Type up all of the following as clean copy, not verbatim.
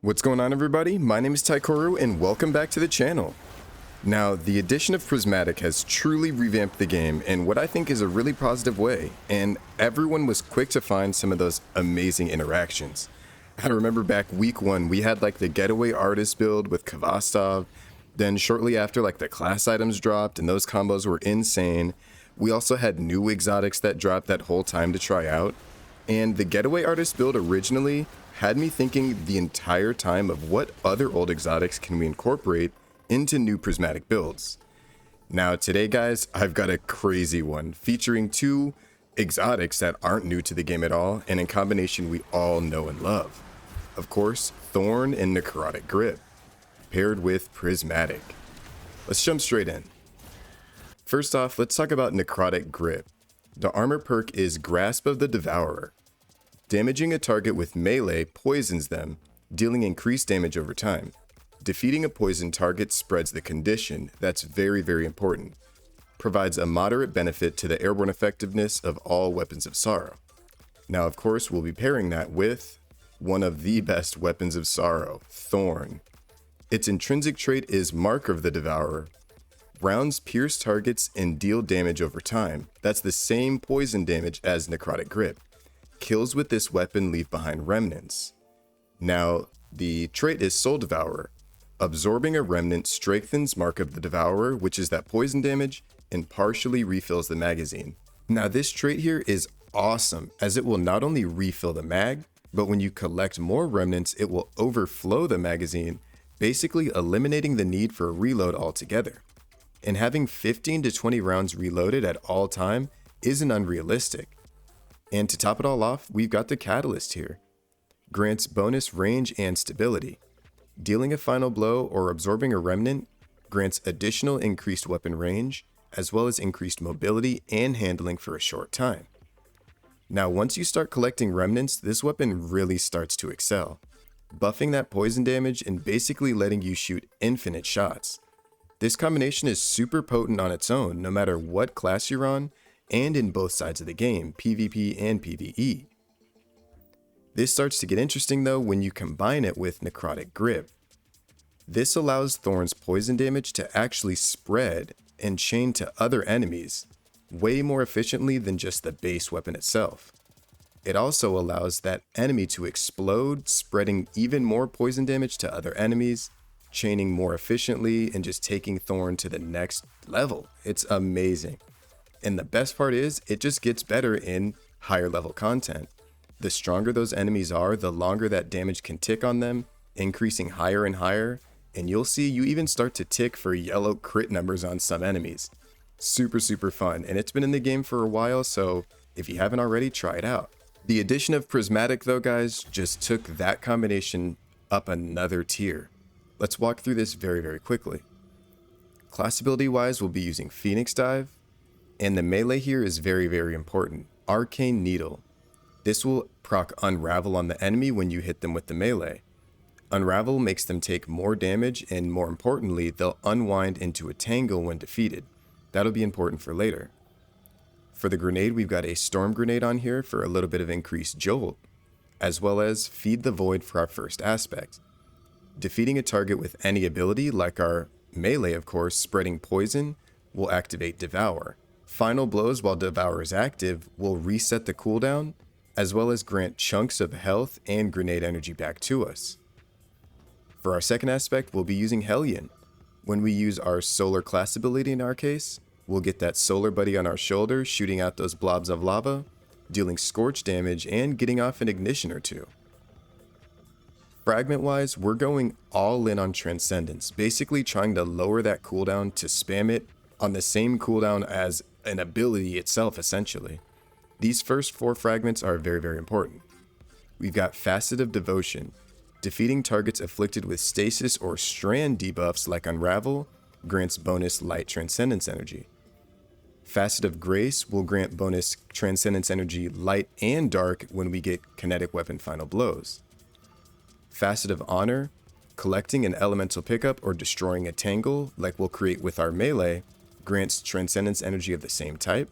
What's going on, everybody? My name is Taikoru and welcome back to the channel. Now, the addition of Prismatic has truly revamped the game in what I think is a really positive way, and everyone was quick to find some of those amazing interactions. I remember back week 1, we had like the getaway artist build with Kvastov, then shortly after the class items dropped and those combos were insane. We also had new exotics that dropped that whole time to try out, and the getaway artist build originally had me thinking the entire time of what other old exotics can we incorporate into new Prismatic builds. Now today, guys, I've got a crazy one featuring two exotics that aren't new to the game at all, and in combination we all know and love. Of course, Thorn and Necrotic Grip, paired with Prismatic. Let's jump straight in. First off, let's talk about Necrotic Grip. The armor perk is Grasp of the Devourer. Damaging a target with melee poisons them, dealing increased damage over time. Defeating a poisoned target spreads the condition. That's very, very important. Provides a moderate benefit to the airborne effectiveness of all weapons of sorrow. Now, of course, we'll be pairing that with one of the best weapons of sorrow, Thorn. Its intrinsic trait is Mark of the Devourer. Rounds pierce targets and deal damage over time. That's the same poison damage as Necrotic Grip. Kills with this weapon leave behind remnants. Now, the trait is Soul Devourer. Absorbing a remnant strengthens Mark of the Devourer, which is that poison damage, and partially refills the magazine. Now, this trait here is awesome, as it will not only refill the mag, but when you collect more remnants, it will overflow the magazine, basically eliminating the need for a reload altogether. And having 15 to 20 rounds reloaded at all time isn't unrealistic. And to top it all off, we've got the Catalyst here. Grants bonus range and stability. Dealing a final blow or absorbing a remnant grants additional increased weapon range, as well as increased mobility and handling for a short time. Now, once you start collecting remnants, this weapon really starts to excel, buffing that poison damage and basically letting you shoot infinite shots. This combination is super potent on its own, no matter what class you're on, and in both sides of the game, PvP and PvE. This starts to get interesting though when you combine it with Necrotic Grip. This allows Thorn's poison damage to actually spread and chain to other enemies way more efficiently than just the base weapon itself. It also allows that enemy to explode, spreading even more poison damage to other enemies, chaining more efficiently, and just taking Thorn to the next level. It's amazing. And the best part is, it just gets better in higher level content. The stronger those enemies are, the longer that damage can tick on them, increasing higher and higher, and you'll see you even start to tick for yellow crit numbers on some enemies. Super, super fun, and it's been in the game for a while, so if you haven't already, try it out. The addition of Prismatic though, guys, just took that combination up another tier. Let's walk through this very, very quickly. Class ability wise, we'll be using Phoenix Dive. And the melee here is very, very important. Arcane Needle. This will proc Unravel on the enemy when you hit them with the melee. Unravel makes them take more damage, and more importantly, they'll unwind into a tangle when defeated. That'll be important for later. For the grenade, we've got a Storm Grenade on here for a little bit of increased jolt, as well as Feed the Void for our first aspect. Defeating a target with any ability, like our melee of course, spreading poison, will activate Devour. Final blows while Devour is active will reset the cooldown, as well as grant chunks of health and grenade energy back to us. For our second aspect, we'll be using Hellion. When we use our Solar class ability in our case, we'll get that Solar Buddy on our shoulder shooting out those blobs of lava, dealing scorch damage and getting off an ignition or two. Fragment wise, we're going all in on Transcendence, basically trying to lower that cooldown to spam it on the same cooldown as an ability itself, essentially. These first 4 fragments are very, very important. We've got Facet of Devotion. Defeating targets afflicted with stasis or strand debuffs like Unravel grants bonus light Transcendence energy. Facet of Grace will grant bonus Transcendence energy light and dark when we get kinetic weapon final blows. Facet of Honor, collecting an elemental pickup or destroying a tangle like we'll create with our melee, grants Transcendence energy of the same type.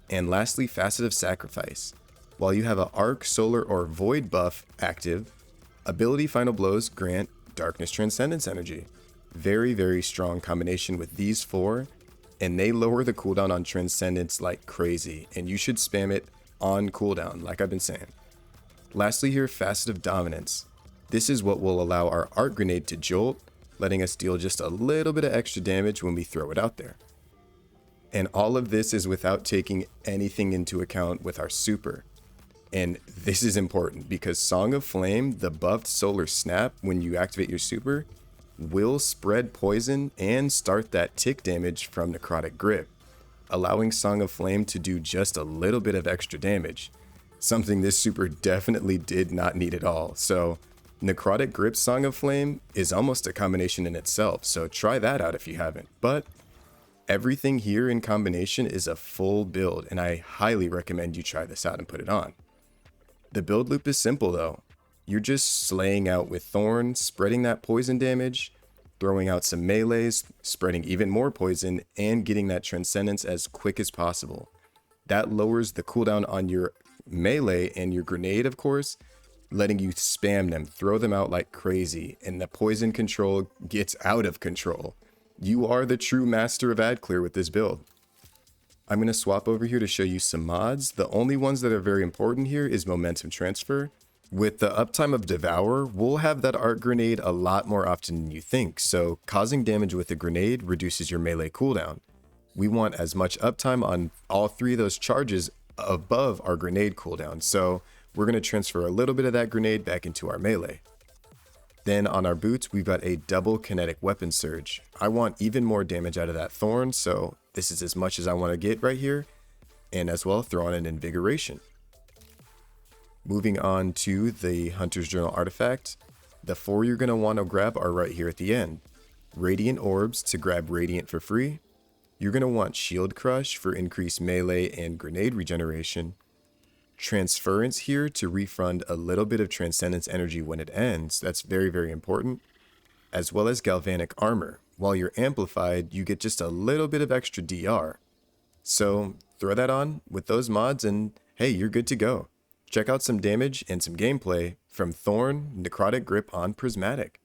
And lastly, Facet of Sacrifice. While you have an Arc, Solar, or Void buff active, Ability Final Blows grant Darkness Transcendence energy. Very, very strong combination with these four, and they lower the cooldown on Transcendence like crazy, and you should spam it on cooldown, like I've been saying. Lastly here, Facet of Dominance. This is what will allow our Arc Grenade to jolt, letting us deal just a little bit of extra damage when we throw it out there. And all of this is without taking anything into account with our super. And this is important because Song of Flame, the buffed Solar Snap when you activate your super, will spread poison and start that tick damage from Necrotic Grip, allowing Song of Flame to do just a little bit of extra damage, something this super definitely did not need at all. So Necrotic Grip Song of Flame is almost a combination in itself, so try that out if you haven't. But everything here in combination is a full build, and I highly recommend you try this out and put it on. The build loop is simple though. You're just slaying out with Thorn, spreading that poison damage, throwing out some melees, spreading even more poison, and getting that Transcendence as quick as possible. That lowers the cooldown on your melee and your grenade, of course, letting you spam them, throw them out like crazy, and the poison control gets out of control. You are the true master of ad clear with this build. I'm going to swap over here to show you some mods. The only ones that are very important here is Momentum Transfer. With the uptime of Devour, we'll have that Arc Grenade a lot more often than you think, so causing damage with a grenade reduces your melee cooldown. We want as much uptime on all three of those charges above our grenade cooldown, so we're going to transfer a little bit of that grenade back into our melee. Then on our boots, we've got a double kinetic weapon surge. I want even more damage out of that Thorn, so this is as much as I want to get right here, and as well throw on an Invigoration. Moving on to the Hunter's Journal artifact, the four you're going to want to grab are right here at the end. Radiant Orbs to grab Radiant for free. You're going to want Shield Crush for increased melee and grenade regeneration. Transference here to refund a little bit of Transcendence energy when it ends. That's very, very important. As well as Galvanic Armor. While you're amplified, you get just a little bit of extra DR. So throw that on with those mods and hey, you're good to go. Check out some damage and some gameplay from Thorn Necrotic Grip on Prismatic.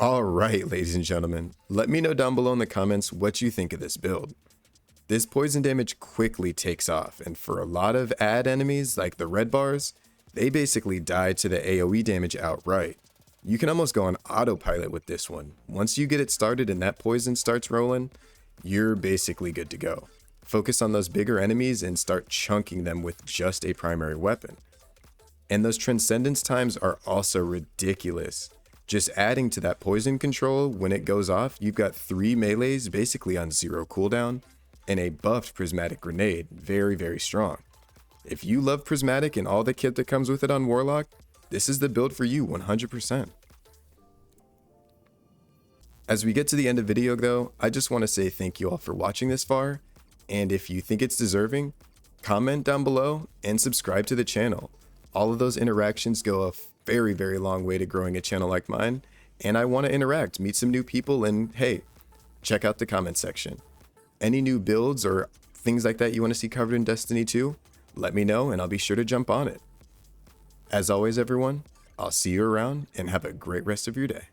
All right, ladies and gentlemen, let me know down below in the comments what you think of this build. This poison damage quickly takes off, and for a lot of ad enemies like the red bars, they basically die to the AoE damage outright. You can almost go on autopilot with this one. Once you get it started and that poison starts rolling, you're basically good to go. Focus on those bigger enemies and start chunking them with just a primary weapon. And those Transcendence times are also ridiculous. Just adding to that poison control, when it goes off, you've got 3 melees basically on 0 cooldown, and a buffed Prismatic grenade, very, very strong. If you love Prismatic and all the kit that comes with it on Warlock, this is the build for you 100%. As we get to the end of the video though, I just want to say thank you all for watching this far, and if you think it's deserving, comment down below and subscribe to the channel. All of those interactions go a very, very long way to growing a channel like mine, and I want to interact, meet some new people, and hey, check out the comment section. Any new builds or things like that you want to see covered in Destiny 2, let me know and I'll be sure to jump on it. As always everyone, I'll see you around and have a great rest of your day.